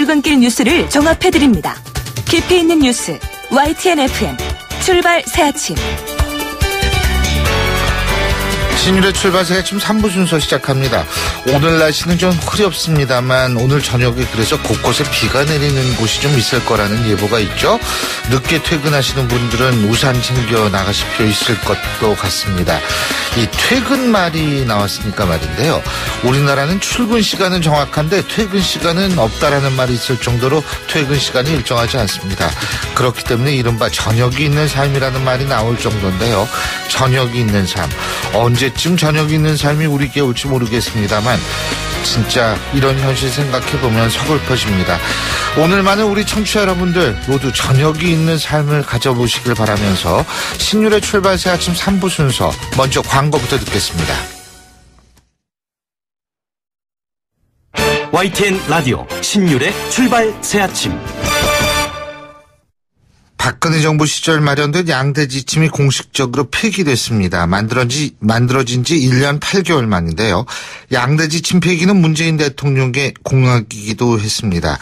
출근길 뉴스를 종합해드립니다. 깊이 있는 뉴스 YTN FM 출발 새 아침. 신율의 출발 새 아침 3부 순서 시작합니다. 오늘 날씨는 좀 흐렵습니다만 오늘 저녁에 그래서 곳곳에 비가 내리는 곳이 좀 있을 거라는 예보가 있죠. 늦게 퇴근하시는 분들은 우산 챙겨 나가실 필요 있을 것도 같습니다. 이 퇴근 말이 나왔으니까 말인데요. 우리나라는 출근 시간은 정확한데 퇴근 시간은 없다라는 말이 있을 정도로 퇴근 시간이 일정하지 않습니다. 그렇기 때문에 이른바 저녁이 있는 삶이라는 말이 나올 정도인데요. 저녁이 있는 삶. 언제쯤 저녁이 있는 삶이 우리에게 올지 모르겠습니다만 진짜 이런 현실 생각해보면 서글퍼집니다. 오늘만은 우리 청취자 여러분들 모두 저녁이 있는 삶을 가져보시길 바라면서 신율의 출발 새 아침 3부 순서 먼저 광고부터 듣겠습니다. YTN 라디오 신율의 출발 새 아침. 박근혜 정부 시절 마련된 양대 지침이 공식적으로 폐기됐습니다. 만들어진 지 1년 8개월 만인데요. 양대 지침 폐기는 문재인 대통령의 공약이기도 했습니다.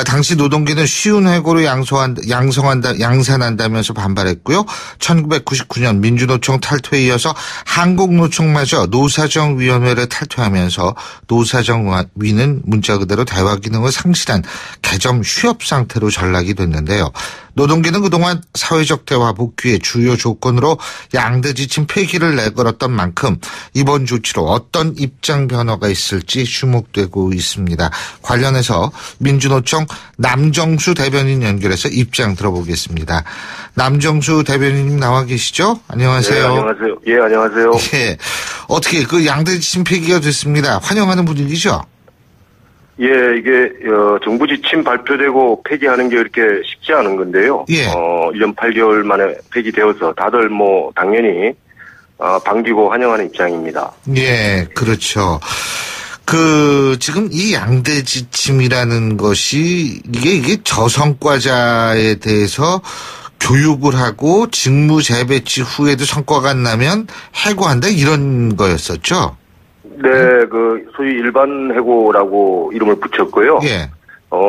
당시 노동계는 쉬운 해고로 양산한다면서 반발했고요. 1999년 민주노총 탈퇴에 이어서 한국노총마저 노사정위원회를 탈퇴하면서 노사정위는 문자 그대로 대화 기능을 상실한 개점 휴업 상태로 전락이 됐는데요. 노동계는 그동안 사회적 대화 복귀의 주요 조건으로 양대 지침 폐기를 내걸었던 만큼 이번 조치로 어떤 입장 변화가 있을지 주목되고 있습니다. 관련해서 민주노총 남정수 대변인 연결해서 입장 들어보겠습니다. 남정수 대변인님 나와 계시죠? 안녕하세요. 네, 안녕하세요. 예, 안녕하세요. 예, 어떻게 그 양대 지침 폐기가 됐습니다. 환영하는 분위기죠? 예, 이게 정부 지침 발표되고 폐기하는 게 이렇게 쉽지 않은 건데요. 예. 1년 8개월 만에 폐기되어서 다들 당연히 반기고 환영하는 입장입니다. 예, 그렇죠. 지금 이 양대 지침이라는 것이 이게 저성과자에 대해서 교육을 하고 직무 재배치 후에도 성과가 안 나면 해고한다 이런 거였었죠? 네, 소위 일반 해고라고 이름을 붙였고요. 예.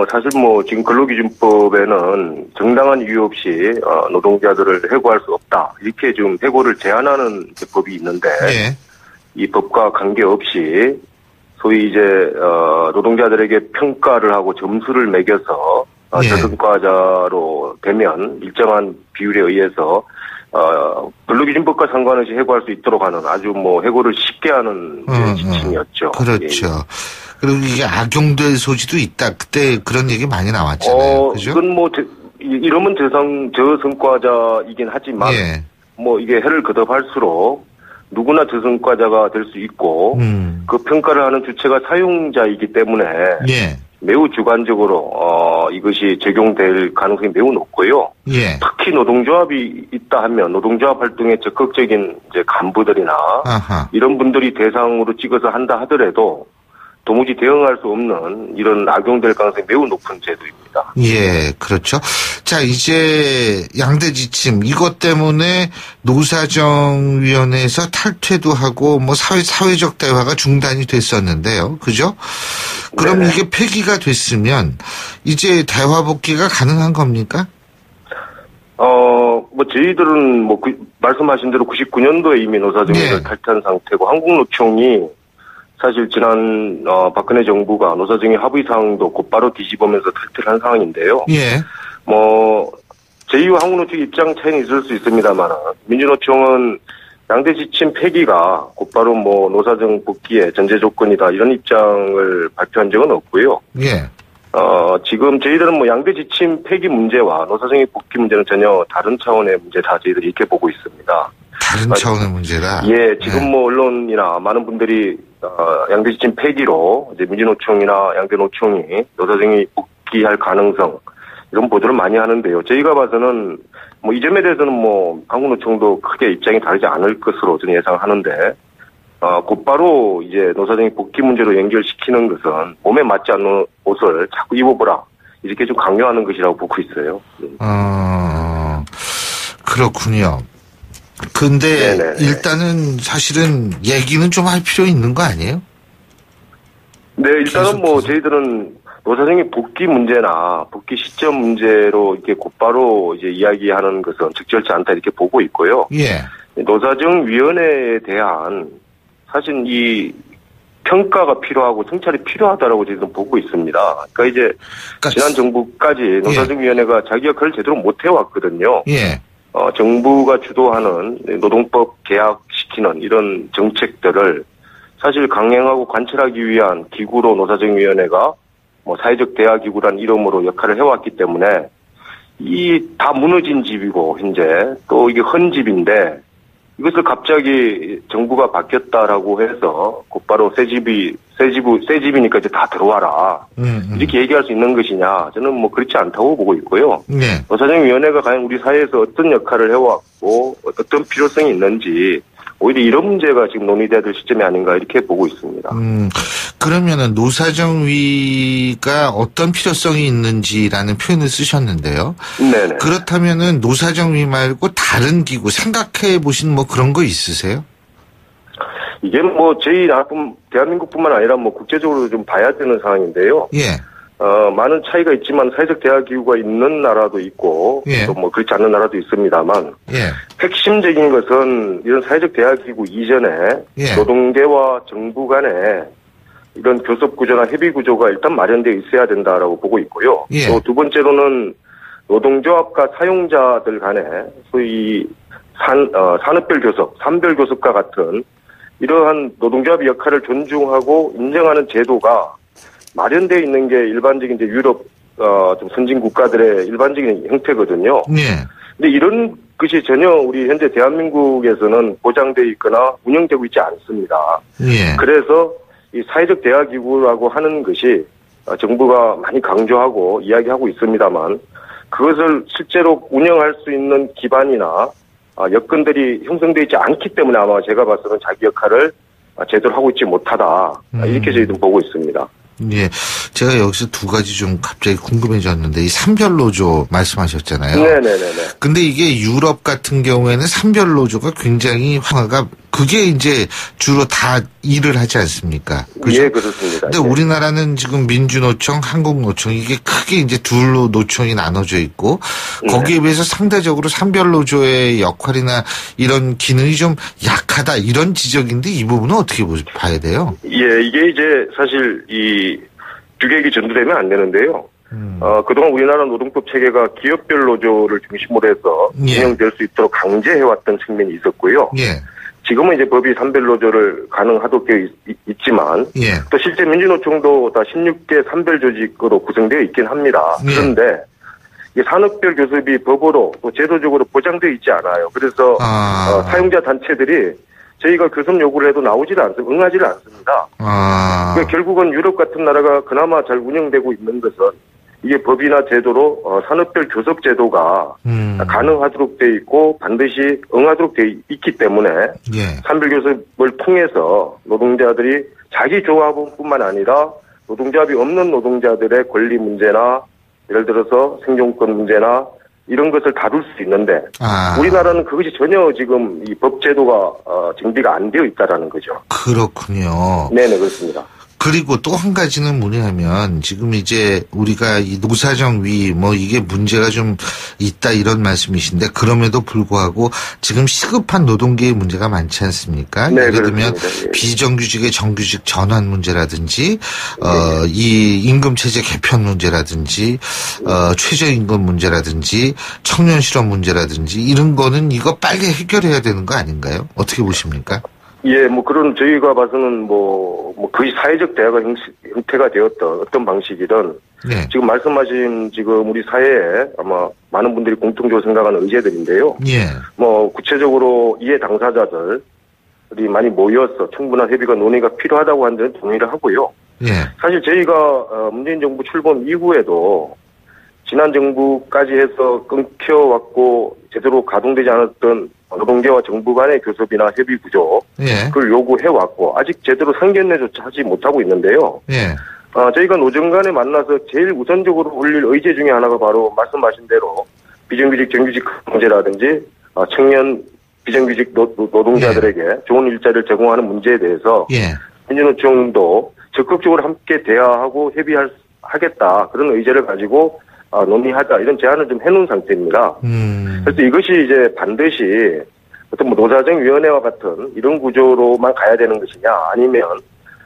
사실 지금 근로기준법에는 정당한 이유 없이 노동자들을 해고할 수 없다. 이렇게 지금 해고를 제한하는 법이 있는데, 예. 이 법과 관계없이 소위 이제 노동자들에게 평가를 하고 점수를 매겨서 예. 저성과자로 되면 일정한 비율에 의해서 근로기준법과 상관없이 해고할 수 있도록 하는 아주 해고를 쉽게 하는 지침이었죠. 그렇죠. 예. 그리고 이게 악용될 소지도 있다. 그때 그런 얘기 많이 나왔잖아요. 그죠? 이건 이러면 저성과자이긴 하지만 예. 이게 해를 거듭할수록 누구나 저성과자가 될 수 있고 그 평가를 하는 주체가 사용자이기 때문에 예. 매우 주관적으로 이것이 적용될 가능성이 매우 높고요. 예. 특히 노동조합이 있다 하면 노동조합 활동에 적극적인 이제 간부들이나 아하. 이런 분들이 대상으로 찍어서 한다 하더라도 도무지 대응할 수 없는 이런 악용될 가능성이 매우 높은 제도입니다. 예, 그렇죠. 자, 이제 양대 지침 이것 때문에 노사정위원회에서 탈퇴도 하고 사회적 대화가 중단이 됐었는데요. 그죠? 그럼 네네. 이게 폐기가 됐으면 이제 대화 복귀가 가능한 겁니까? 저희들은 말씀하신 대로 99년도에 이미 노사정위를 네. 탈퇴한 상태고 한국노총이 사실 지난 박근혜 정부가 노사정위 합의사항도 곧바로 뒤집으면서 탈퇴를 한 상황인데요. 예. 저희와 한국노총 입장 차이는 있을 수 있습니다만 민주노총은 양대 지침 폐기가 곧바로 노사정 복귀의 전제 조건이다 이런 입장을 발표한 적은 없고요. 예. 지금 저희들은 양대 지침 폐기 문제와 노사정위 복귀 문제는 전혀 다른 차원의 문제다 저희들이 이렇게 보고 있습니다. 다른 차원의 문제다. 예, 지금 언론이나 많은 분들이 양대 지침 폐기로 이제 민주노총이나 양대 노총이 노사정위 복귀할 가능성 이런 보도를 많이 하는데요. 저희가 봐서는 이 점에 대해서는 한국노총도 크게 입장이 다르지 않을 것으로 저는 예상하는데 곧바로 이제 노사정위 복귀 문제로 연결시키는 것은 몸에 맞지 않는 옷을 자꾸 입어보라 이렇게 좀 강요하는 것이라고 보고 있어요. 그렇군요. 근데 네네. 일단은 사실은 얘기는 좀 할 필요 있는 거 아니에요? 네, 일단은 저희들은 노사정의 복귀 문제나 복귀 시점 문제로 이렇게 곧바로 이제 이야기하는 것은 적절치 않다 이렇게 보고 있고요. 예. 노사정위원회에 대한 사실 이 평가가 필요하고 성찰이 필요하다라고 저희는 보고 있습니다. 그러니까 이제 지난 정부까지 노사정위원회가 자기 역할을 제대로 못 해왔거든요. 예. 정부가 주도하는 노동법 개혁시키는 이런 정책들을 사실 강행하고 관철하기 위한 기구로 노사정위원회가 뭐 사회적 대화기구란 이름으로 역할을 해왔기 때문에 이 다 무너진 집이고 현재 또 이게 헌 집인데 이것을 갑자기 정부가 바뀌었다라고 해서 곧바로 새 집이니까 이제 다 들어와라 이렇게 얘기할 수 있는 것이냐 저는 뭐 그렇지 않다고 보고 있고요. 네. 노사정위원회가 과연 우리 사회에서 어떤 역할을 해왔고 어떤 필요성이 있는지 오히려 이런 문제가 지금 논의돼야 될 시점이 아닌가 이렇게 보고 있습니다. 그러면은 노사정위가 어떤 필요성이 있는지라는 표현을 쓰셨는데요. 네네. 그렇다면은 노사정위 말고 다른 기구 생각해 보신 뭐 그런 거 있으세요? 이게 뭐 저희 대한민국뿐만 아니라 뭐 국제적으로 좀 봐야 되는 상황인데요. 예. 많은 차이가 있지만 사회적 대화기구가 있는 나라도 있고 예. 또 뭐 그렇지 않는 나라도 있습니다만 예. 핵심적인 것은 이런 사회적 대화기구 이전에 예. 노동계와 정부 간에 이런 교섭구조나 협의구조가 일단 마련되어 있어야 된다라고 보고 있고요. 예. 또 두 번째로는 노동조합과 사용자들 간에 소위 산업별 교섭, 산별 교섭과 같은 이러한 노동조합의 역할을 존중하고 인정하는 제도가 마련되어 있는 게 일반적인 이제 유럽 좀 선진 국가들의 일반적인 형태거든요. 네. 근데 이런 것이 전혀 우리 현재 대한민국에서는 보장되어 있거나 운영되고 있지 않습니다. 예. 그래서 이 사회적 대화기구라고 하는 것이 정부가 많이 강조하고 이야기하고 있습니다만 그것을 실제로 운영할 수 있는 기반이나 여건들이 형성되어 있지 않기 때문에 아마 제가 봐서는 자기 역할을 제대로 하고 있지 못하다. 이렇게 저희도 보고 있습니다. 예. 제가 여기서 두 가지 좀 갑자기 궁금해졌는데, 이 산별노조 말씀하셨잖아요. 네네네네. 근데 이게 유럽 같은 경우에는 산별노조가 굉장히 그게 이제 주로 다 일을 하지 않습니까? 그죠? 예, 그렇습니다. 근데 예. 우리나라는 지금 민주노총, 한국노총, 이게 크게 이제 둘로 노총이 나눠져 있고, 거기에 비해서 상대적으로 산별노조의 역할이나 이런 기능이 좀 약하다, 이런 지적인데 이 부분은 어떻게 봐야 돼요? 예, 이게 이제 사실 이 규격이 전도되면 안 되는데요. 그동안 우리나라 노동법 체계가 기업별 노조를 중심으로 해서 예. 운영될 수 있도록 강제해왔던 측면이 있었고요. 예. 지금은 이제 법이 산별 노조를 가능하도록 되어 있지만 예. 또 실제 민주노총도 다 16개 산별 조직으로 구성되어 있긴 합니다. 예. 그런데 이 산업별 교섭이 법으로 또 제도적으로 보장되어 있지 않아요. 그래서 사용자 단체들이 저희가 교섭 요구를 해도 응하지를 않습니다. 그러니까 결국은 유럽 같은 나라가 그나마 잘 운영되고 있는 것은 이게 법이나 제도로 산업별 교섭 제도가 가능하도록 돼 있고 반드시 응하도록 돼 있기 때문에 예. 산별 교섭을 통해서 노동자들이 자기 조합원뿐만 아니라 노동조합이 없는 노동자들의 권리 문제나 예를 들어서 생존권 문제나 이런 것을 다룰 수 있는데 우리나라는 그것이 전혀 지금 이 법 제도가 정비가 안 되어 있다라는 거죠. 그렇군요. 네네 그렇습니다. 그리고 또 한 가지는 뭐냐면 지금 이제 우리가 이 노사정위 뭐 이게 문제가 좀 있다 이런 말씀이신데 그럼에도 불구하고 지금 시급한 노동계의 문제가 많지 않습니까? 네, 예를 들면 예. 비정규직의 정규직 전환 문제라든지 이 임금 체제 개편 문제라든지 최저임금 문제라든지 청년 실업 문제라든지 이런 거는 이거 빨리 해결해야 되는 거 아닌가요? 어떻게 보십니까? 예, 뭐 그런 저희가 봐서는 거의 사회적 대화가 형태가 되었던 어떤 방식이든 네. 지금 말씀하신 지금 우리 사회에 아마 많은 분들이 공통적으로 생각하는 의제들인데요. 예. 뭐 구체적으로 이해 당사자들이 많이 모여서 충분한 협의가 논의가 필요하다고 하는 데는 동의를 하고요. 예. 사실 저희가 문재인 정부 출범 이후에도 지난 정부까지 해서 끊겨왔고 제대로 가동되지 않았던 노동계와 정부 간의 교섭이나 협의 구조 예. 그걸 요구해왔고 아직 제대로 상견례조차 하지 못하고 있는데요. 예. 저희가 노정 간에 만나서 제일 우선적으로 올릴 의제 중에 하나가 바로 말씀하신 대로 비정규직 정규직 문제라든지 청년 비정규직 노동자들에게 좋은 일자리를 제공하는 문제에 대해서 예. 민주노총도 적극적으로 함께 대화하고 협의할 하겠다. 그런 의제를 가지고 논의하자. 이런 제안을 좀 해놓은 상태입니다. 그래서 이것이 이제 반드시 어떤 뭐 노사정위원회와 같은 이런 구조로만 가야 되는 것이냐, 아니면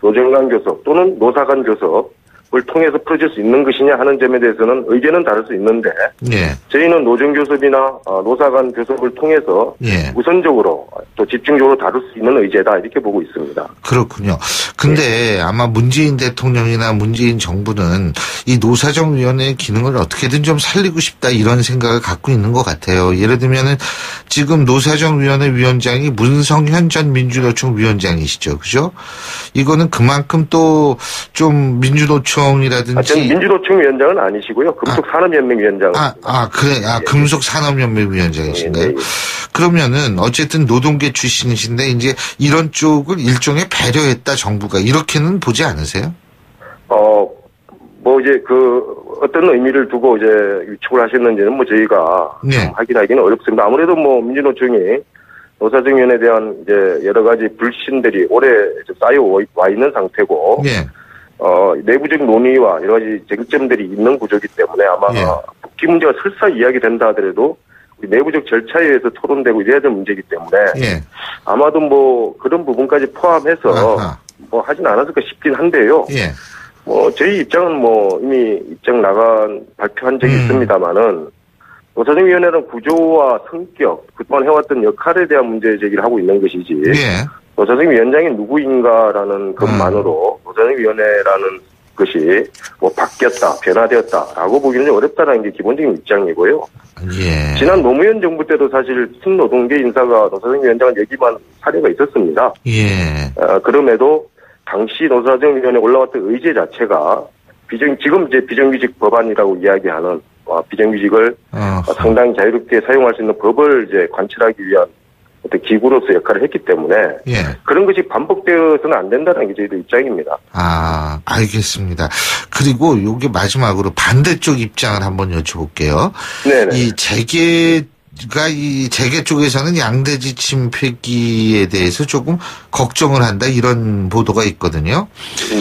노정 간 교섭 또는 노사 간 교섭을 통해서 풀어질 수 있는 것이냐 하는 점에 대해서는 의견은 다를 수 있는데, 예. 저희는 노정 교섭이나 노사 간 교섭을 통해서 예. 우선적으로 또 집중적으로 다룰 수 있는 의제다, 이렇게 보고 있습니다. 그렇군요. 근데 아마 문재인 대통령이나 문재인 정부는 이 노사정위원회의 기능을 어떻게든 좀 살리고 싶다, 이런 생각을 갖고 있는 것 같아요. 예를 들면은 지금 노사정위원회 위원장이 문성현 전 민주노총 위원장이시죠, 그죠? 이거는 그만큼 또 좀 민주노총이라든지. 저는 민주노총 위원장은 아니시고요. 금속산업연맹 위원장. 그래. 금속산업연맹 위원장이신가요? 네. 그러면은 어쨌든 노동계 출신이신데 이제 이런 쪽을 일종의 배려했다, 정부가. 이렇게는 보지 않으세요? 뭐 이제 어떤 의미를 두고 이제 유축을 하셨는지는 뭐 저희가 네. 확인하기는 어렵습니다. 아무래도 뭐 민주노총이 노사정위원회에 대한 이제 여러 가지 불신들이 오래 쌓여와 있는 상태고, 예. 내부적 논의와 여러 가지 쟁점들이 있는 구조이기 때문에 아마 예. 복귀 문제가 설사 이야기된다 하더라도 내부적 절차에 의해서 토론되고 이래야 될 문제이기 때문에 예. 아마도 뭐 그런 부분까지 포함해서 뭐 하진 않았을까 싶긴 한데요. 예. 뭐 저희 입장은 뭐 이미 입장 발표한 적이 있습니다만은 노사정위원회는 구조와 성격, 그동안 해왔던 역할에 대한 문제 제기를 하고 있는 것이지. 예. 노사정위원장이 누구인가라는 것만으로 노사정위원회라는 것이 뭐 바뀌었다, 변화되었다라고 보기는 좀 어렵다는 게 기본적인 입장이고요. 예. 지난 노무현 정부 때도 사실 친노동계 인사가 노사정위원장을 얘기만 사례가 있었습니다. 예. 그럼에도 당시 노사정위원회에 올라왔던 의제 자체가 지금 이제 비정규직 법안이라고 이야기하는 비정규직을 상당히 자유롭게 사용할 수 있는 법을 이제 관철하기 위한 어떤 기구로서 역할을 했기 때문에 예. 그런 것이 반복되어서는 안 된다는 게 저희들 입장입니다. 알겠습니다. 그리고 요게 마지막으로 반대쪽 입장을 한번 여쭤볼게요. 네네. 이 재계 쪽에서는 양대 지침 폐기에 대해서 조금 걱정을 한다, 이런 보도가 있거든요.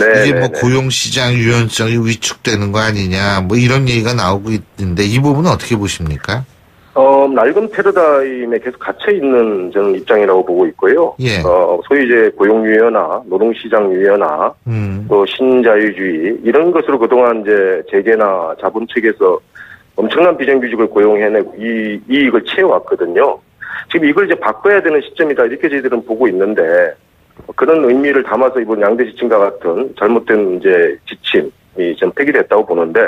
네. 이게 뭐 고용시장 유연성이 위축되는 거 아니냐, 뭐 이런 얘기가 나오고 있는데 이 부분은 어떻게 보십니까? 낡은 패러다임에 계속 갇혀있는 저는 입장이라고 보고 있고요. 예. 소위 이제 고용유연화, 노동시장 유연화, 또 신자유주의, 이런 것으로 그동안 이제 재계나 자본 측에서 엄청난 비정규직을 고용해내고 이 이익을 채워왔거든요. 지금 이걸 이제 바꿔야 되는 시점이다, 이렇게 저희들은 보고 있는데, 그런 의미를 담아서 이번 양대 지침과 같은 잘못된 이제 지침이 좀 폐기됐다고 보는데,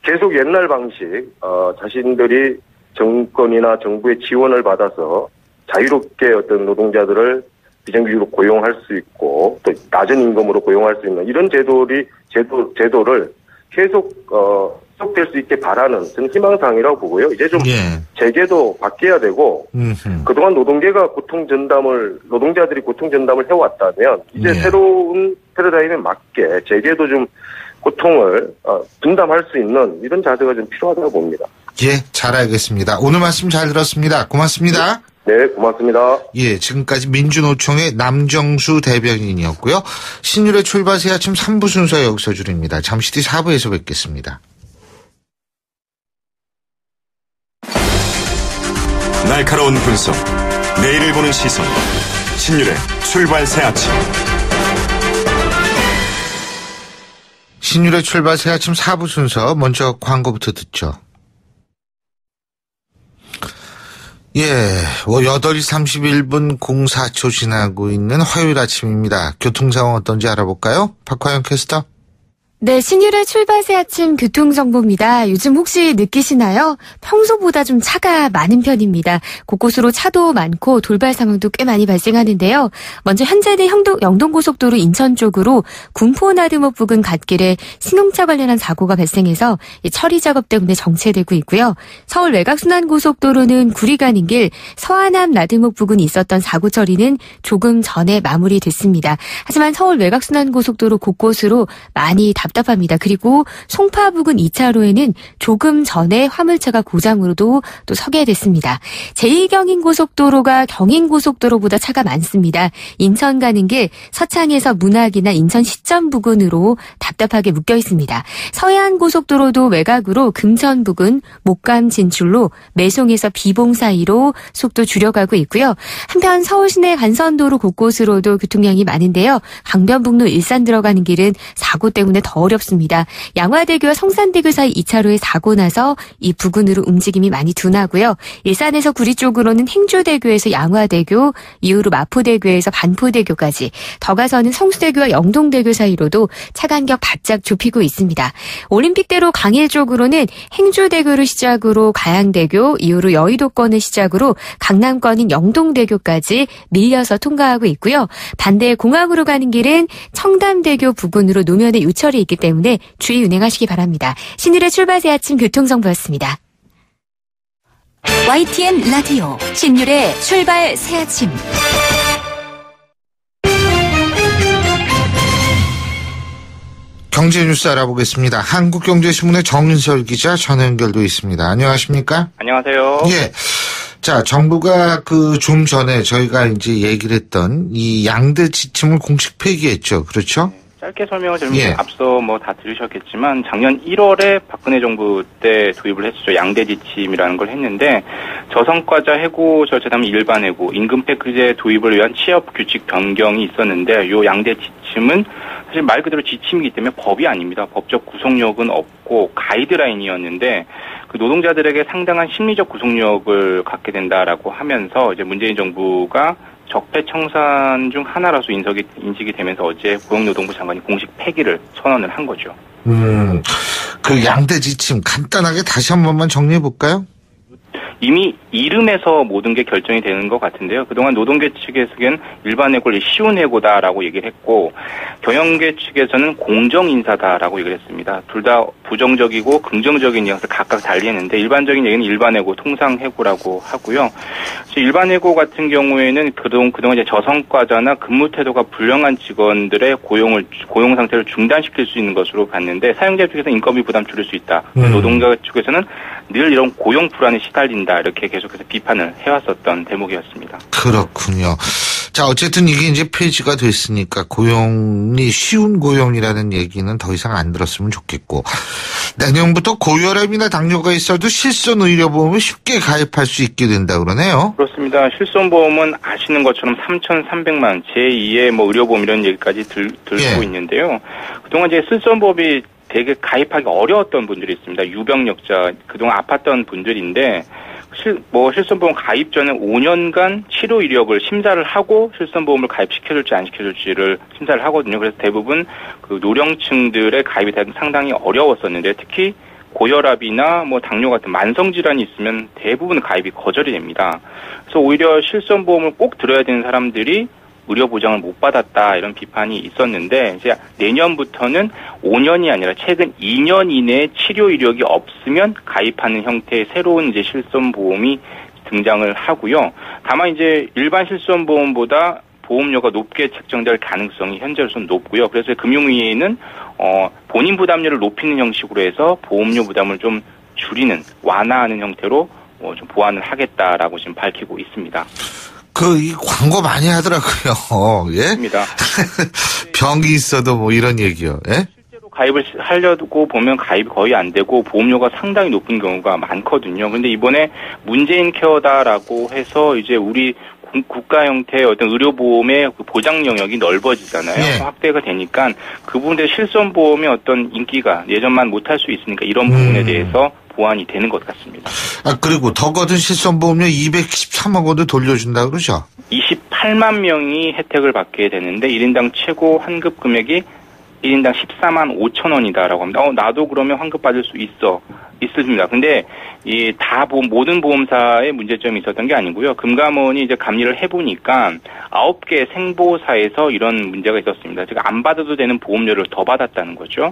계속 옛날 방식, 자신들이 정권이나 정부의 지원을 받아서 자유롭게 어떤 노동자들을 비정규직으로 고용할 수 있고 또 낮은 임금으로 고용할 수 있는 이런 제도를 계속 지속될 수 있게 바라는 저는 희망사항이라고 보고요. 이제 좀 재계도 바뀌어야 되고 그동안 노동자들이 고통 전담을 해왔다면 이제 새로운 패러다임에 맞게 재계도 좀 고통을 분담할 수 있는 이런 자세가 좀 필요하다고 봅니다. 예, 잘 알겠습니다. 오늘 말씀 잘 들었습니다. 고맙습니다. 네, 고맙습니다. 예, 지금까지 민주노총의 남정수 대변인이었고요. 신율의 출발새 아침 3부 순서 여기서 줄입니다. 잠시 뒤 4부에서 뵙겠습니다. 날카로운 분석, 내일을 보는 시선, 신율의 출발새 아침. 신율의 출발새 아침 4부 순서, 먼저 광고부터 듣죠. 예, 8시 31분 04초 지나고 있는 화요일 아침입니다. 교통 상황 어떤지 알아볼까요? 박화영 캐스터. 네, 신율의 출발새 아침 교통정보입니다. 요즘 혹시 느끼시나요? 평소보다 좀 차가 많은 편입니다. 곳곳으로 차도 많고 돌발 상황도 꽤 많이 발생하는데요. 먼저 현재는 영동고속도로 인천 쪽으로 군포나들목 부근 갓길에 승용차 관련한 사고가 발생해서 처리 작업 때문에 정체되고 있고요. 서울 외곽순환고속도로는 구리 가는 길 서하남 나들목 부근이 있었던 사고 처리는 조금 전에 마무리됐습니다. 하지만 서울 외곽순환고속도로 곳곳으로 많이 답답합니다. 그리고 송파 부근 2차로에는 조금 전에 화물차가 고장으로도 또 서게 됐습니다. 제2경인고속도로가 경인고속도로보다 차가 많습니다. 인천 가는 길 서창에서 문학이나 인천 시점 부근으로 답답하게 묶여 있습니다. 서해안고속도로도 외곽으로 금천 부근 목감 진출로 매송에서 비봉 사이로 속도 줄여가고 있고요. 한편 서울 시내 간선도로 곳곳으로도 교통량이 많은데요. 강변북로 일산 들어가는 길은 사고 때문에 더 어렵습니다. 양화대교와 성산대교 사이 2차로에 사고 나서 이 부근으로 움직임이 많이 둔하고요. 일산에서 구리 쪽으로는 행주대교에서 양화대교, 이후로 마포대교에서 반포대교까지, 더 가서는 성수대교와 영동대교 사이로도 차 간격 바짝 좁히고 있습니다. 올림픽대로 강일 쪽으로는 행주대교를 시작으로 가양대교, 이후로 여의도권을 시작으로 강남권인 영동대교까지 밀려서 통과하고 있고요. 반대 공항으로 가는 길은 청담대교 부근으로 노면에 유철이 있기 때문에 주의 운행하시기 바랍니다. 신일의 출발 새 아침 교통정보였습니다. YTN 라디오 신율의 출발 새 아침. 경제 뉴스 알아보겠습니다. 한국경제신문의 정인설 기자 전화 연결도 있습니다. 안녕하십니까? 안녕하세요. 예. 자, 정부가 좀 전에 저희가 이제 얘기를 했던 이 양대 지침을 공식 폐기했죠. 그렇죠? 짧게 설명을 드리면 앞서 다 들으셨겠지만 작년 1월에 박근혜 정부 때 도입을 했었죠. 양대 지침이라는 걸 했는데 저성과자 해고 절차담 일반 해고 임금 패키지 도입을 위한 취업 규칙 변경이 있었는데 요 양대 지침은 사실 말 그대로 지침이기 때문에 법이 아닙니다. 법적 구속력은 없고 가이드라인이었는데 그 노동자들에게 상당한 심리적 구속력을 갖게 된다라고 하면서 이제 문재인 정부가 적폐청산 중 하나로서 인식이 되면서 어제 고용노동부 장관이 공식 폐기를 선언을 한 거죠. 그 양대 지침 간단하게 다시 한 번만 정리해 볼까요? 이미 이름에서 모든 게 결정이 되는 것 같은데요. 그동안 노동계 측에서는 일반 해고를 쉬운 해고다라고 얘기를 했고 경영계 측에서는 공정인사다라고 얘기를 했습니다. 둘 다 부정적이고 긍정적인 뉘앙스 각각 달리 했는데 일반적인 얘기는 일반 해고, 통상 해고라고 하고요. 일반 해고 같은 경우에는 그동안 이제 저성과자나 근무 태도가 불량한 직원들의 고용 상태를 중단시킬 수 있는 것으로 봤는데 사용자 측에서는 인건비 부담 줄일 수 있다. 노동자 측에서는 늘 이런 고용 불안에 시달린다. 이렇게 계속해서 비판을 해왔었던 대목이었습니다. 그렇군요. 자, 어쨌든 이게 이제 폐지가 됐으니까 고용이 쉬운 고용이라는 얘기는 더 이상 안 들었으면 좋겠고 내년부터 고혈압이나 당뇨가 있어도 실손의료보험을 쉽게 가입할 수 있게 된다 그러네요. 그렇습니다. 실손보험은 아시는 것처럼 3,300만 제2의 의료보험 이런 얘기까지 들고 있는데요. 그동안 이제 실손보험이 되게 가입하기 어려웠던 분들이 있습니다. 유병력자, 그동안 아팠던 분들인데 실손보험 가입 전에 5년간 치료 이력을 심사를 하고 실손보험을 가입시켜줄지 안 시켜줄지를 심사를 하거든요. 그래서 대부분 그 노령층들의 가입이 상당히 어려웠었는데 특히 고혈압이나 당뇨 같은 만성질환이 있으면 대부분 가입이 거절이 됩니다. 그래서 오히려 실손보험을 꼭 들어야 되는 사람들이 의료 보장을 못 받았다 이런 비판이 있었는데 이제 내년부터는 5년이 아니라 최근 2년 이내에 치료 이력이 없으면 가입하는 형태의 새로운 이제 실손보험이 등장을 하고요. 다만 이제 일반 실손보험보다 보험료가 높게 책정될 가능성이 현재로서는 높고요. 그래서 금융위에는 본인 부담료를 높이는 형식으로 해서 보험료 부담을 좀 줄이는 완화하는 형태로 좀 보완을 하겠다라고 지금 밝히고 있습니다. 이 광고 많이 하더라고요. 예? 맞습니다. 병이 있어도 이런 얘기요. 예? 실제로 가입을 하려고 보면 가입이 거의 안 되고 보험료가 상당히 높은 경우가 많거든요. 근데 이번에 문재인 케어다라고 해서 이제 우리 국가 형태의 어떤 의료보험의 보장 영역이 넓어지잖아요. 확대가 되니까 그 부분에 실손보험의 어떤 인기가 예전만 못할 수 있으니까 이런 부분에 대해서 보완이 되는 것 같습니다. 그리고 더 거둔 실손보험료 213억 원도 돌려준다 그러죠? 28만 명이 혜택을 받게 되는데 1인당 최고 환급 금액이 1인당 14만 5천 원이다라고 합니다. 나도 그러면 환급 받을 수 있습니다. 근데 모든 보험사의 문제점이 있었던 게 아니고요. 금감원이 이제 감리를 해보니까 9개 생보사에서 이런 문제가 있었습니다. 즉 안 받아도 되는 보험료를 더 받았다는 거죠.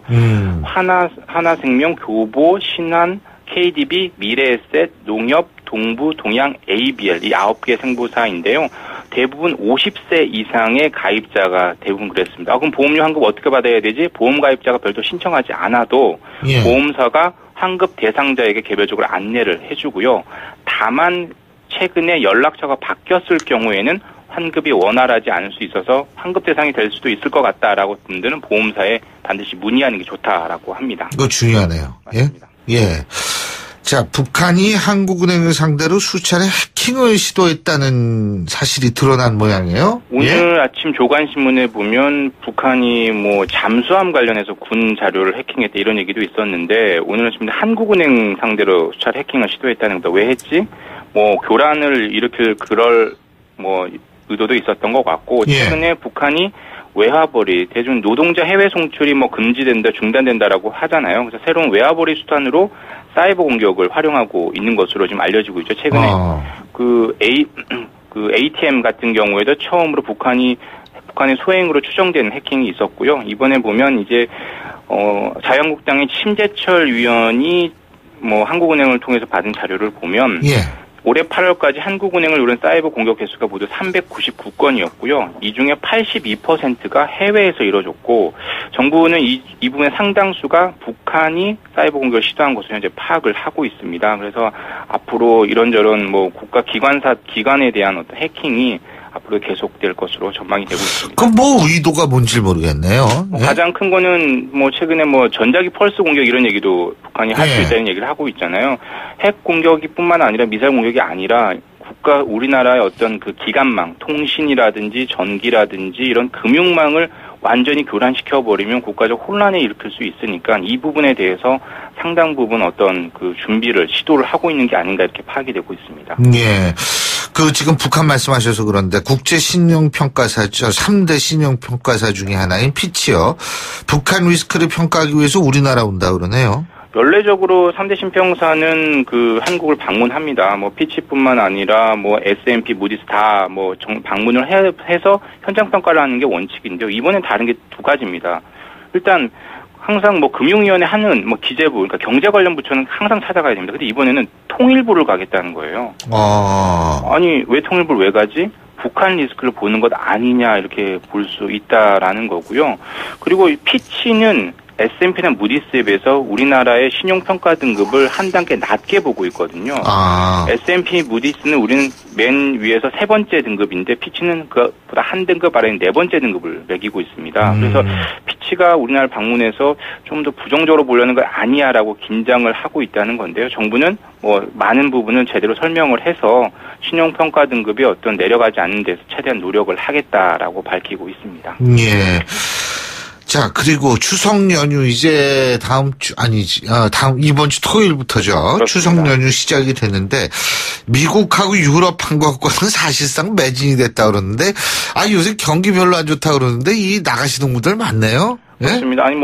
하나생명, 교보, 신한, KDB, 미래에셋, 농협, 동부, 동양, ABL 이 9개 생보사인데요. 대부분 50세 이상의 가입자가 대부분 그랬습니다. 그럼 보험료 환급 어떻게 받아야 되지? 보험 가입자가 별도 신청하지 않아도 예. 보험사가 환급 대상자에게 개별적으로 안내를 해주고요. 다만 최근에 연락처가 바뀌었을 경우에는 환급이 원활하지 않을 수 있어서 환급 대상이 될 수도 있을 것 같다라고 분들은 보험사에 반드시 문의하는 게 좋다라고 합니다. 이거 중요하네요. 맞습니다. 예. 자, 북한이 한국은행을 상대로 수차례 해킹을 시도했다는 사실이 드러난 모양이에요. 오늘 예? 아침 조간신문에 보면 북한이 뭐 잠수함 관련해서 군 자료를 해킹했다 이런 얘기도 있었는데 오늘 아침 한국은행 상대로 수차례 해킹을 시도했다는 것도 왜 했지? 뭐 교란을 일으킬 그럴 뭐 의도도 있었던 것 같고 최근에 예. 북한이 외화벌이 대중 노동자 해외 송출이 뭐 금지된다 중단된다라고 하잖아요. 그래서 새로운 외화벌이 수단으로 사이버 공격을 활용하고 있는 것으로 지금 알려지고 있죠. 최근에 그 ATM 같은 경우에도 처음으로 북한의 소행으로 추정되는 해킹이 있었고요. 이번에 보면 이제 자유한국당의 심재철 위원이 뭐 한국은행을 통해서 받은 자료를 보면 예. 올해 8월까지 한국은행을 노린 사이버 공격 개수가 모두 399건이었고요. 이 중에 82%가 해외에서 이뤄졌고 정부는 이 부분의 상당수가 북한이 사이버 공격을 시도한 것으로 현재 파악을 하고 있습니다. 그래서 앞으로 이런저런 뭐 국가 기관에 대한 어떤 해킹이 앞으로 계속될 것으로 전망이 되고 있습니다. 그럼 뭐 의도가 뭔지 모르겠네요. 예? 가장 큰 거는 뭐 최근에 뭐 전자기 펄스 공격 이런 얘기도 북한이 할 수 있다는 얘기를 하고 있잖아요. 핵 공격이뿐만 아니라 미사일 공격이 아니라 우리나라의 어떤 그 기관망, 통신이라든지 전기라든지 이런 금융망을 완전히 교란시켜버리면 국가적 혼란을 일으킬 수 있으니까 이 부분에 대해서 상당 부분 어떤 그 준비를 시도를 하고 있는 게 아닌가 이렇게 파악이 되고 있습니다. 예. 지금 북한 말씀하셔서 그런데 국제 신용평가사죠. 3대 신용평가사 중에 하나인 피치요. 북한 리스크를 평가하기 위해서 우리나라 온다 그러네요. 연례적으로 3대 신평사는 그 한국을 방문합니다. 뭐 피치뿐만 아니라 뭐 S&P, 무디스 다 뭐 방문을 해서 현장 평가를 하는 게 원칙인데요. 이번엔 다른 게 두 가지입니다. 일단 항상 뭐 금융위원회 하는 뭐 기재부, 그러니까 경제 관련 부처는 항상 찾아가야 됩니다. 근데 이번에는 통일부를 가겠다는 거예요. 아니 왜 통일부를 왜 가지? 북한 리스크를 보는 것 아니냐 이렇게 볼 수 있다라는 거고요. 그리고 피치는 S&P나 무디스에 비해서 우리나라의 신용평가 등급을 한 단계 낮게 보고 있거든요. S&P, 무디스는 우리는 맨 위에서 세 번째 등급인데 피치는 그보다 한 등급 아래인 네 번째 등급을 매기고 있습니다. 그래서 피치가 우리나라를 방문해서 좀 더 부정적으로 보려는 거 아니야라고 긴장을 하고 있다는 건데요. 정부는 뭐 많은 부분은 제대로 설명을 해서 신용평가 등급이 어떤 내려가지 않는 데서 최대한 노력을 하겠다라고 밝히고 있습니다. 예. 자, 그리고 추석 연휴 이제 이번 주 토요일부터죠. 그렇습니다. 추석 연휴 시작이 됐는데 미국하고 유럽한국과는 사실상 매진이 됐다 그러는데 요새 경기 별로 안 좋다 그러는데 이 나가시는 분들 많네요. 예? 그렇습니다. 아니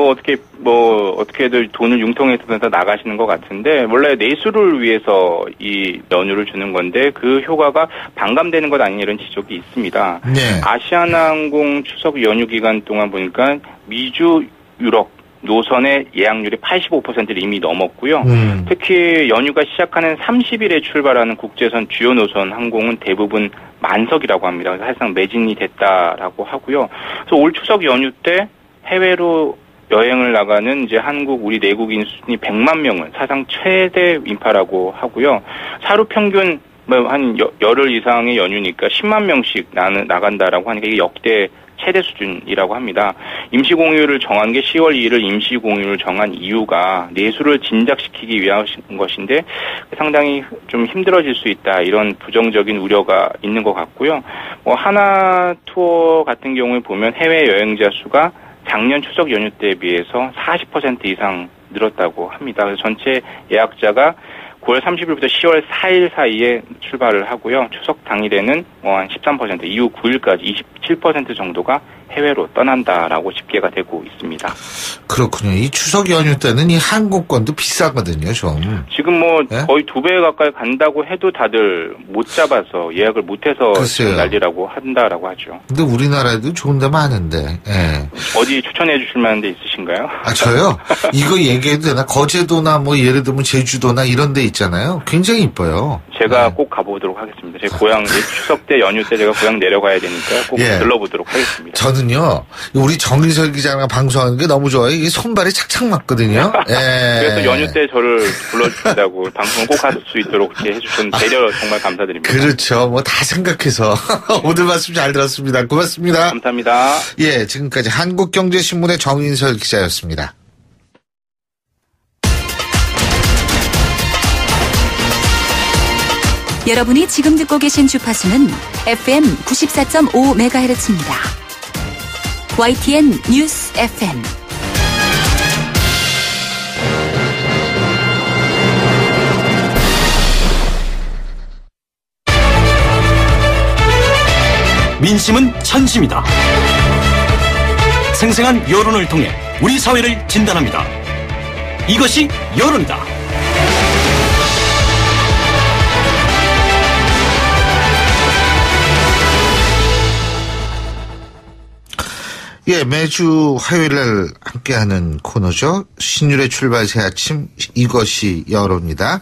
어떻게들 돈을 융통해서 나가시는 것 같은데 원래 내수를 위해서 이 연휴를 주는 건데 그 효과가 반감되는 것 아니냐 이런 지적이 있습니다. 네. 아시아나항공 추석 연휴 기간 동안 보니까 미주 유럽 노선의 예약률이 85%를 이미 넘었고요. 특히 연휴가 시작하는 30일에 출발하는 국제선 주요 노선 항공은 대부분 만석이라고 합니다. 그래서 사실상 매진이 됐다라고 하고요. 그래서 올 추석 연휴 때 해외로 여행을 나가는 이제 한국 우리 내국인 수준이 100만 명은 사상 최대 인파라고 하고요. 하루 평균 한 열흘 이상의 연휴니까 10만 명씩 나간다라고 하니까 이게 역대 최대 수준이라고 합니다. 임시공휴일을 정한 게 10월 2일을 임시공휴일을 정한 이유가 내수를 진작시키기 위한 것인데 상당히 좀 힘들어질 수 있다. 이런 부정적인 우려가 있는 것 같고요. 뭐 하나 투어 같은 경우에 보면 해외 여행자 수가 작년 추석 연휴 때에 비해서 40% 이상 늘었다고 합니다. 그래서 전체 예약자가 9월 30일부터 10월 4일 사이에 출발을 하고요. 추석 당일에는 한 13%, 이후 9일까지 27% 정도가 해외로 떠난다라고 집계가 되고 있습니다. 그렇군요. 이 추석 연휴 때는 이 항공권도 비싸거든요, 좀. 지금 뭐 네? 거의 2배 가까이 간다고 해도 다들 못 잡아서 예약을 못해서 난리라고 한다라고 하죠. 근데 우리나라에도 좋은 데 많은데. 네. 어디 추천해 주실 만한 데 있으신가요? 저요? 이거 얘기해도 되나? 거제도나 뭐 예를 들면 제주도나 이런 데 있잖아요. 굉장히 이뻐요. 제가 꼭 가보도록 하겠습니다. 제 고향 추석 때 연휴 때 제가 고향 내려가야 되니까 꼭 들러보도록 하겠습니다. 저는요 우리 정인설 기자랑 방송하는 게 너무 좋아요. 이게 손발이 착착 맞거든요. 그래서 연휴 때 저를 불러주신다고 방송 꼭 할 수 있도록 이렇게 해주신 배려 정말 감사드립니다. 그렇죠. 뭐 다 생각해서 오늘 말씀 잘 들었습니다. 고맙습니다. 감사합니다. 예, 지금까지 한국경제신문의 정인설 기자였습니다. 여러분이 지금 듣고 계신 주파수는 FM 94.5MHz입니다. YTN 뉴스 FM. 민심은 천심이다. 생생한 여론을 통해 우리 사회를 진단합니다. 이것이 여론이다. 예, 매주 화요일날 함께하는 코너죠. 신율의 출발 새 아침, 이것이 여론이다.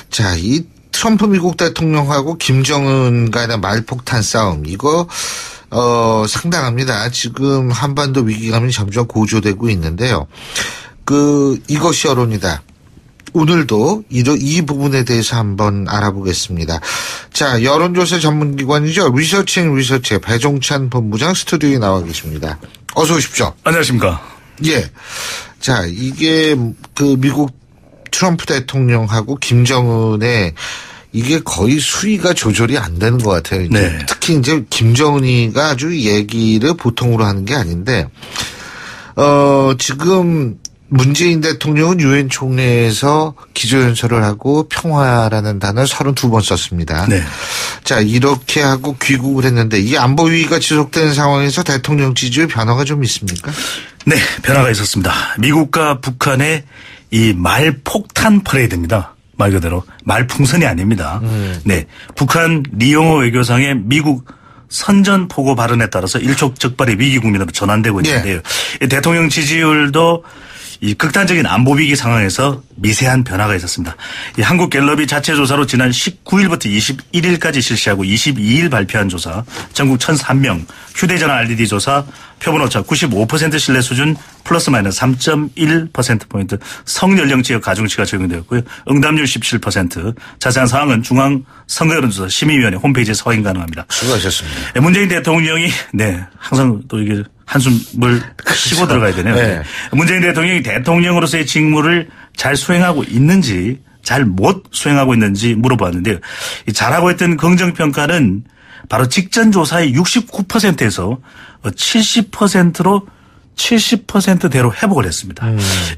자, 이 트럼프 미국 대통령하고 김정은 간의 말폭탄 싸움, 이거 상당합니다. 지금 한반도 위기감이 점점 고조되고 있는데요. 이것이 여론이다. 오늘도 이 부분에 대해서 한번 알아보겠습니다. 자, 여론조사 전문기관이죠. 리서치의 배종찬 본부장 스튜디오에 나와 계십니다. 어서 오십시오. 안녕하십니까. 예. 자, 이게 미국 트럼프 대통령하고 김정은의 이게 거의 수위가 조절이 안 되는 것 같아요. 네. 특히 이제 김정은이가 아주 얘기를 보통으로 하는 게 아닌데, 지금 문재인 대통령은 유엔 총회에서 기조연설을 하고 평화라는 단어를 32번 썼습니다. 네. 자, 이렇게 하고 귀국을 했는데 이 안보 위기가 지속되는 상황에서 대통령 지지율 변화가 좀 있습니까? 네, 변화가 있었습니다. 미국과 북한의 이 말폭탄 퍼레이드입니다. 말 그대로 말풍선이 아닙니다. 네, 북한 리용호 외교상의 미국 선전포고 발언에 따라서 일촉즉발의 위기 국면으로 전환되고 있는데요. 네. 대통령 지지율도 이 극단적인 안보 위기 상황에서 미세한 변화가 있었습니다. 이 한국갤럽이 자체 조사로 지난 19일부터 21일까지 실시하고 22일 발표한 조사, 전국 1,003명, 휴대전화 RDD 조사, 표본오차 95% 신뢰 수준 플러스 마이너스 3.1%포인트, 성연령 지역 가중치가 적용되었고요. 응답률 17%. 자세한 사항은 중앙선거여론조사 심의위원회 홈페이지에서 확인 가능합니다. 수고하셨습니다. 문재인 대통령이 항상 또 이게 한숨을 쉬고 들어가야 되네요. 네. 문재인 대통령이 대통령으로서의 직무를 잘 수행하고 있는지 잘 못 수행하고 있는지 물어봤는데요. 잘하고 있던 긍정평가는 바로 직전 조사의 69%에서 70%로 70%대로 회복을 했습니다.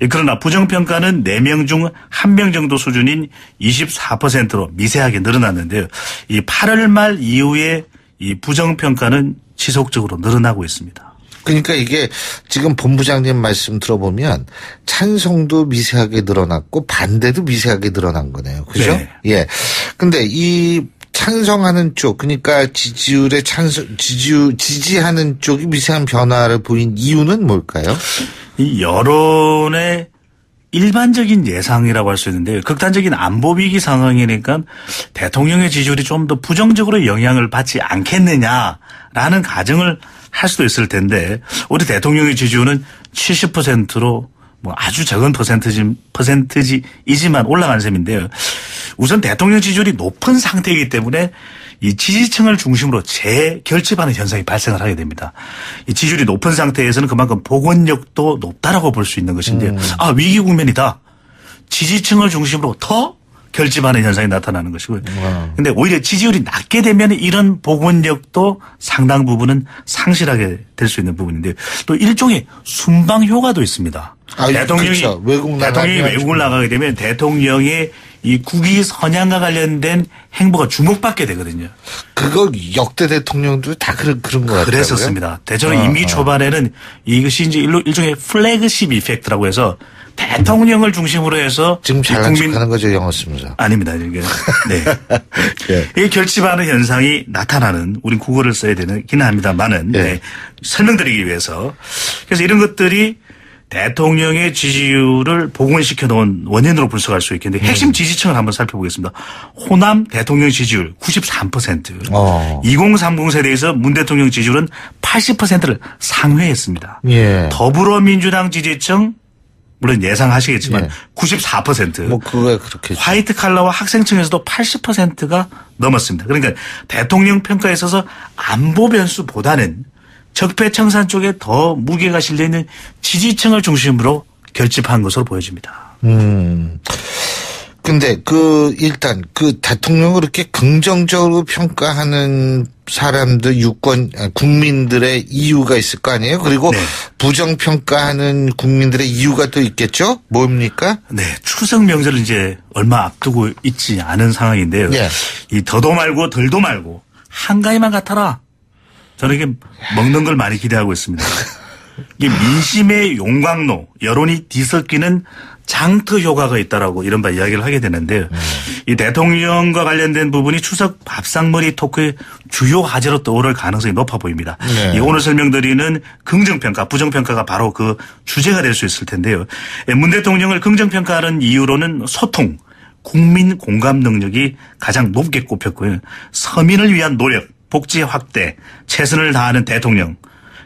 그러나 부정평가는 4명 중 1명 정도 수준인 24%로 미세하게 늘어났는데요. 이 8월 말 이후에 이 부정평가는 지속적으로 늘어나고 있습니다. 그러니까 이게 지금 본부장님 말씀 들어보면 찬성도 미세하게 늘어났고 반대도 미세하게 늘어난 거네요. 그죠? 네. 예. 근데 이 찬성하는 쪽, 그러니까 지지율의 지지하는 쪽이 미세한 변화를 보인 이유는 뭘까요? 이 여론의 일반적인 예상이라고 할 수 있는데요. 극단적인 안보 위기 상황이니까 대통령의 지지율이 좀 더 부정적으로 영향을 받지 않겠느냐라는 가정을 할 수도 있을 텐데 우리 대통령의 지지율은 70%로 뭐 아주 적은 퍼센트지이지만 올라간 셈인데요. 우선 대통령 지지율이 높은 상태이기 때문에 이 지지층을 중심으로 재결집하는 현상이 발생을 하게 됩니다. 이 지지율이 높은 상태에서는 그만큼 복원력도 높다라고 볼 수 있는 것인데요. 위기 국면이다. 지지층을 중심으로 더 결집하는 현상이 나타나는 것이고요. 그런데 오히려 지지율이 낮게 되면 이런 복원력도 상당 부분은 상실하게 될 수 있는 부분인데요. 또 일종의 순방 효과도 있습니다. 대통령이 그렇죠. 외국을 나가게 되면 대통령의 이 국위 선양과 관련된 행보가 주목받게 되거든요. 그거 역대 대통령도 다 그런 것 같아요. 그랬었습니다. 대처는 임기 초반에는 이것이 이제 일종의 플래그십 이펙트라고 해서 대통령을 중심으로 해서 지금 잘난 척하는 거죠, 영어 쓰면서. 아닙니다. 이게 네. 네. 이 결집하는 현상이 나타나는 우린 국어를 써야 되긴 합니다만은 네. 설명드리기 위해서 그래서 이런 것들이 대통령의 지지율을 복원시켜 놓은 원인으로 분석할 수 있겠는데 핵심 지지층을 한번 살펴보겠습니다. 호남 대통령 지지율 93%. 2030 세대에서 문 대통령 지지율은 80%를 상회했습니다. 예. 더불어민주당 지지층 물론 예상하시겠지만 94%. 뭐 그거야 그렇게. 화이트 칼라와 학생층에서도 80%가 넘었습니다. 그러니까 대통령 평가에 있어서 안보 변수보다는 적폐청산 쪽에 더 무게가 실려 있는 지지층을 중심으로 결집한 것으로 보여집니다. 근데 일단 대통령을 이렇게 긍정적으로 평가하는 사람들 국민들의 이유가 있을 거 아니에요? 그리고 부정평가하는 국민들의 이유가 또 있겠죠? 뭡니까? 네. 추석 명절을 이제 얼마 앞두고 있지 않은 상황인데요. 이 더도 말고 덜도 말고 한가위만 같아라. 저는 이게 먹는 걸 많이 기대하고 있습니다. 이게 민심의 용광로, 여론이 뒤섞이는 장터 효과가 있다라고 이른바 이야기를 하게 되는데요. 이 대통령과 관련된 부분이 추석 밥상머리 토크의 주요 화제로 떠오를 가능성이 높아 보입니다. 이 오늘 설명드리는 긍정평가, 부정평가가 바로 그 주제가 될 수 있을 텐데요. 문 대통령을 긍정평가하는 이유로는 소통, 국민 공감 능력이 가장 높게 꼽혔고요. 서민을 위한 노력, 복지 확대, 최선을 다하는 대통령,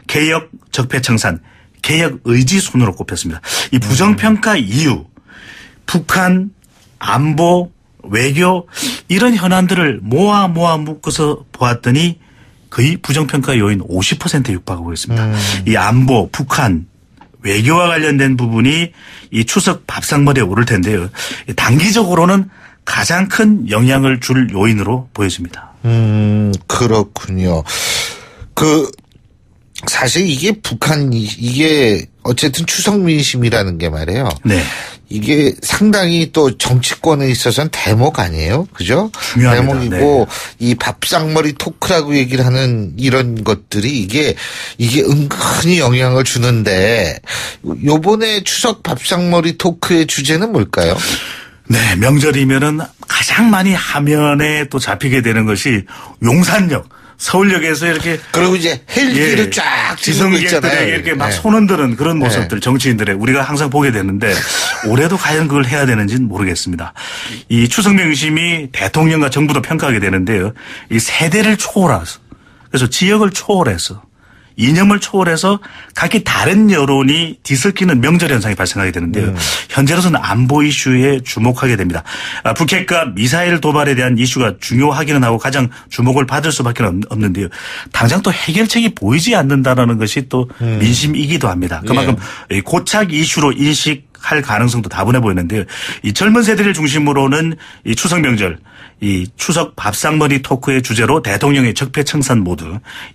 개혁, 적폐청산, 개혁 의지 순으로 꼽혔습니다. 이 부정평가 이유, 북한, 안보, 외교 이런 현안들을 모아 묶어서 보았더니 거의 부정평가 요인 50%에 육박하고 있습니다. 이 안보, 북한, 외교와 관련된 부분이 이 추석 밥상머리에 오를 텐데요. 단기적으로는 가장 큰 영향을 줄 요인으로 보여집니다. 그렇군요. 사실 이게 이게 어쨌든 추석 민심이라는 게 말이에요. 네. 이게 상당히 또 정치권에 있어서는 대목 아니에요? 그죠? 중요합니다. 대목이고 이 밥상머리 토크라고 얘기를 하는 이런 것들이 이게 은근히 영향을 주는데 요번에 추석 밥상머리 토크의 주제는 뭘까요? 네, 명절이면은 가장 많이 화면에 또 잡히게 되는 것이 용산역. 서울역에서 이렇게. 그리고 이제 헬기를 쫙 찍는 거 있잖아요. 지성객들에게 이렇게 막 손흔드는 그런 모습들, 정치인들의 우리가 항상 보게 되는데 올해도 과연 그걸 해야 되는지는 모르겠습니다. 이 추석 명심이 대통령과 정부도 평가하게 되는데요. 이 세대를 초월해서 그래서 지역을 초월해서 이념을 초월해서 각기 다른 여론이 뒤섞이는 명절 현상이 발생하게 되는데요. 현재로서는 안보 이슈에 주목하게 됩니다. 북핵과 미사일 도발에 대한 이슈가 중요하기는 하고 가장 주목을 받을 수밖에 없는데요. 당장 또 해결책이 보이지 않는다라는 것이 또 민심이기도 합니다. 그만큼 고착 이슈로 인식할 가능성도 다분해 보이는데요. 이 젊은 세대를 중심으로는 이 추석 명절 이 추석 밥상머리 토크의 주제로 대통령의 적폐청산 모드,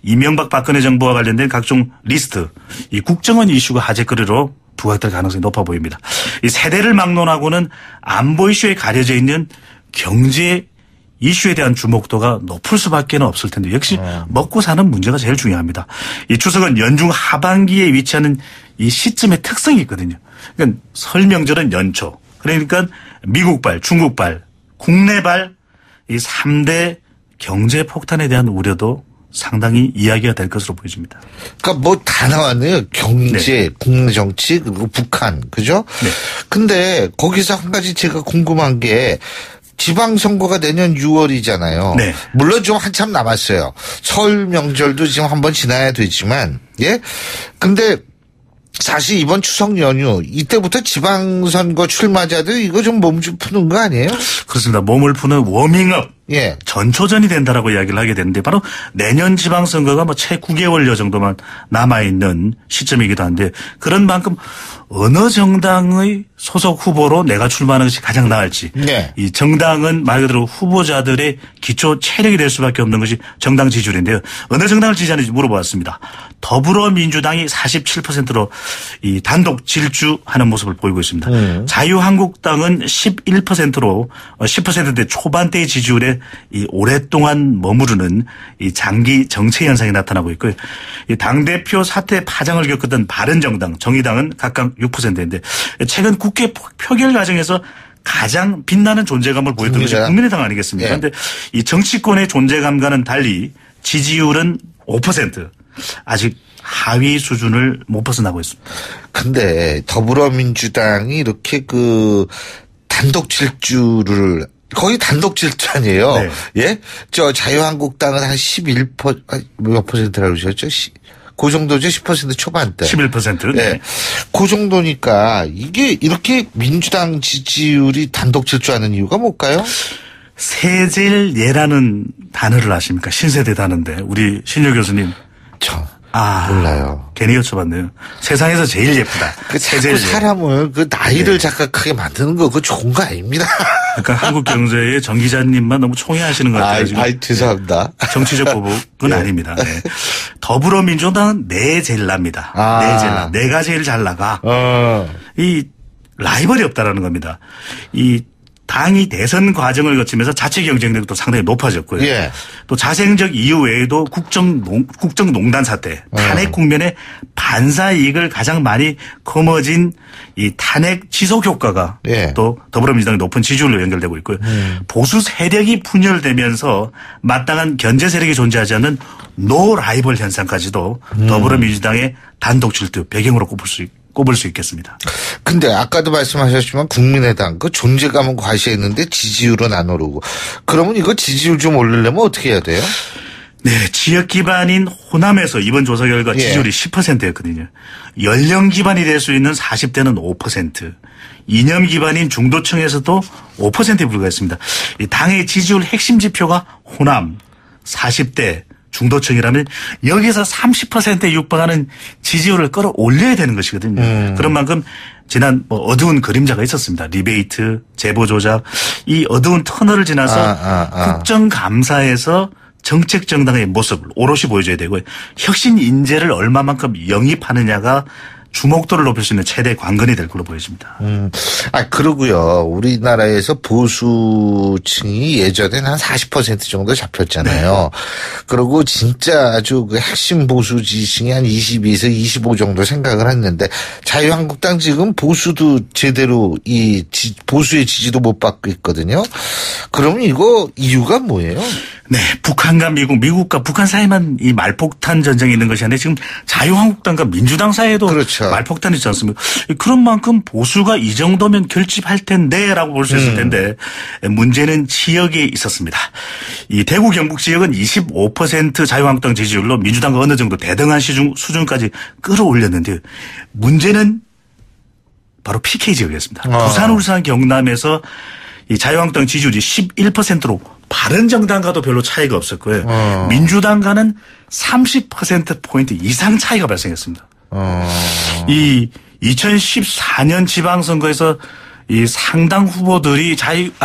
이명박 박근혜 정부와 관련된 각종 리스트, 이 국정원 이슈가 화제거리로 부각될 가능성이 높아 보입니다. 이 세대를 막론하고는 안보 이슈에 가려져 있는 경제 이슈에 대한 주목도가 높을 수밖에 없을 텐데 역시 먹고 사는 문제가 제일 중요합니다. 이 추석은 연중 하반기에 위치하는 이 시점의 특성이 있거든요. 그러니까 설 명절은 연초. 그러니까 미국발, 중국발, 국내발 이 3대 경제 폭탄에 대한 우려도 상당히 이야기가 될 것으로 보여집니다. 그러니까 뭐 다 나왔네요. 경제, 국내 정치, 그리고 북한. 그죠? 네. 근데 거기서 한 가지 제가 궁금한 게 지방선거가 내년 6월이잖아요. 네. 물론 좀 한참 남았어요. 설 명절도 지금 한번 지나야 되지만, 예? 근데 사실 이번 추석 연휴 이때부터 지방선거 출마자들 이거 좀 몸 좀 푸는 거 아니에요? 그렇습니다. 몸을 푸는 워밍업. 예. 전초전이 된다라고 이야기를 하게 되는데 바로 내년 지방선거가 뭐 채 9개월여 정도만 남아있는 시점이기도 한데 그런 만큼 어느 정당의 소속 후보로 내가 출마하는 것이 가장 나을지. 네. 이 정당은 말 그대로 후보자들의 기초 체력이 될 수밖에 없는 것이 정당 지지율인데요. 어느 정당을 지지하는지 물어보았습니다. 더불어민주당이 47%로 이 단독 질주하는 모습을 보이고 있습니다. 자유한국당은 11%로 10%대 초반대의 지지율에 이 오랫동안 머무르는 이 장기 정체 현상이 나타나고 있고요. 이 당대표 사퇴 파장을 겪었던 바른정당, 정의당은 각각 6%인데 최근 국회 표결 과정에서 가장 빛나는 존재감을 보였던 것이 국민의당 아니겠습니까? 그런데 이 정치권의 존재감과는 달리 지지율은 5%. 아직 하위 수준을 못 벗어나고 있습니다. 근데 더불어민주당이 이렇게 그 단독 질주를 거의 단독 질주 아니에요. 네. 예? 저 자유한국당은 한 몇 퍼센트라고 그러셨죠? 그 정도죠. 10% 초반대. 11%. 네. 그 정도니까 이게 이렇게 민주당 지지율이 단독 질주하는 이유가 뭘까요? 세젤예라는 단어를 아십니까? 신세대 단어인데 우리 신유 교수님. 몰라요. 괜히 여쭤봤네요. 세상에서 제일 예쁘다. 자꾸 사람을 그 나이를 자각하게 만드는 거 그거 좋은 거 아닙니다. 그러니까 한국경제의 정 기자님만 너무 총애하시는 것 같아요. 죄송합니다. 정치적 보복은 아닙니다. 네. 더불어민주당은 제일 납니다. 내가 제일 잘 나가. 이 라이벌이 없다라는 겁니다. 이 당이 대선 과정을 거치면서 자체 경쟁력도 상당히 높아졌고요. 예. 또 자생적 이유 외에도 국정농단 사태, 탄핵 국면에 반사 이익을 가장 많이 거머쥔 이 탄핵 지속 효과가 또 더불어민주당의 높은 지지율로 연결되고 있고요. 보수 세력이 분열되면서 마땅한 견제 세력이 존재하지 않는 노 라이벌 현상까지도 더불어민주당의 단독 질투 배경으로 꼽을 수 있겠습니다. 근데 아까도 말씀하셨지만 국민의당 그 존재감은 과시했는데 지지율은 안 오르고 그러면 이거 지지율 좀 올리려면 어떻게 해야 돼요? 네, 지역 기반인 호남에서 이번 조사 결과 지지율이 10%였거든요. 연령 기반이 될 수 있는 40대는 5%, 이념 기반인 중도층에서도 5%에 불과했습니다. 이 당의 지지율 핵심 지표가 호남 40대 중도층이라면 여기서 30%에 육박하는 지지율을 끌어올려야 되는 것이거든요. 그런 만큼 지난 어두운 그림자가 있었습니다. 리베이트, 제보 조작, 이 어두운 터널을 지나서 국정감사에서 정책 정당의 모습을 오롯이 보여줘야 되고요. 혁신 인재를 얼마만큼 영입하느냐가 주목도를 높일 수 있는 최대 관건이 될 걸로 보여집니다. 그러고요. 우리나라에서 보수층이 예전엔 한 40% 정도 잡혔잖아요. 네. 그리고 진짜 아주 그 핵심 보수 지지층이 한 22에서 25 정도 생각을 했는데 자유한국당 지금 보수도 제대로 보수의 지지도 못 받고 있거든요. 그러면 이거 이유가 뭐예요? 네, 북한과 미국과 북한 사이만 이 말폭탄 전쟁이 있는 것이 아니라 지금 자유한국당과 민주당 사이에도 그렇죠. 말폭탄이 있지 않습니까? 그런 만큼 보수가 이 정도면 결집할 텐데라고 볼 수 있을 텐데 문제는 지역에 있었습니다. 이 대구 경북 지역은 25% 자유한국당 지지율로 민주당과 어느 정도 대등한 수준까지 끌어올렸는데 문제는 바로 PK 지역이었습니다. 부산, 울산, 경남에서 이 자유한국당 지지율이 11%로 바른정당과도 별로 차이가 없었고요. 민주당과는 30%포인트 이상 차이가 발생했습니다. 이 2014년 지방선거에서 이 상당 후보들이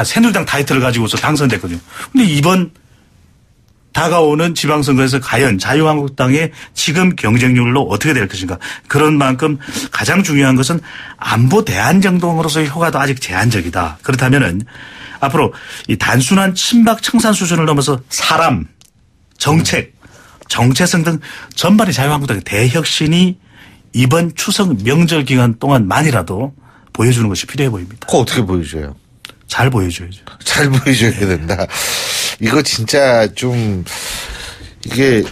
새누리당 타이틀을 가지고서 당선됐거든요. 근데 이번 다가오는 지방선거에서 과연 자유한국당의 지금 경쟁률로 어떻게 될 것인가. 그런 만큼 가장 중요한 것은 안보 대안정당으로서의 효과도 아직 제한적이다. 그렇다면은 앞으로 이 단순한 친박 청산 수준을 넘어서 사람, 정책, 정체성 등 전반의 자유한국당의 대혁신이 이번 추석 명절 기간 동안만이라도 보여주는 것이 필요해 보입니다. 그거 어떻게 보여줘요? 잘 보여줘야죠. 잘 보여줘야 된다. 이거 진짜 좀 이게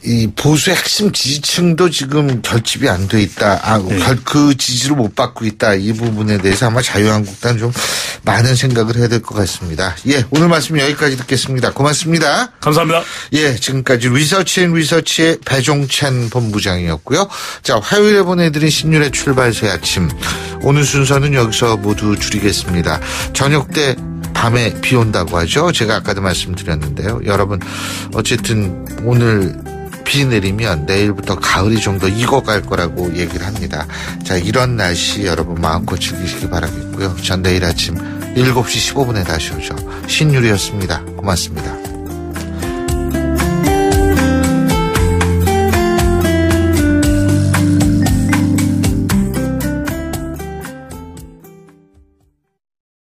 이 보수의 핵심 지지층도 지금 결집이 안 돼 있다. 그 지지를 못 받고 있다. 이 부분에 대해서 아마 자유한국당 좀 많은 생각을 해야 될 것 같습니다. 예, 오늘 말씀 여기까지 듣겠습니다. 고맙습니다. 감사합니다. 예, 지금까지 리서치의 배종찬 본부장이었고요. 자, 화요일에 보내드린 신율의 출발 새 아침. 오늘 순서는 여기서 모두 줄이겠습니다. 저녁 때 밤에 비 온다고 하죠. 제가 아까도 말씀드렸는데요. 여러분, 어쨌든 오늘 비 내리면 내일부터 가을이 좀 더 익어갈 거라고 얘기를 합니다. 자, 이런 날씨 여러분 마음껏 즐기시기 바라겠고요. 전 내일 아침 7시 15분에 다시 오죠. 신유리였습니다. 고맙습니다.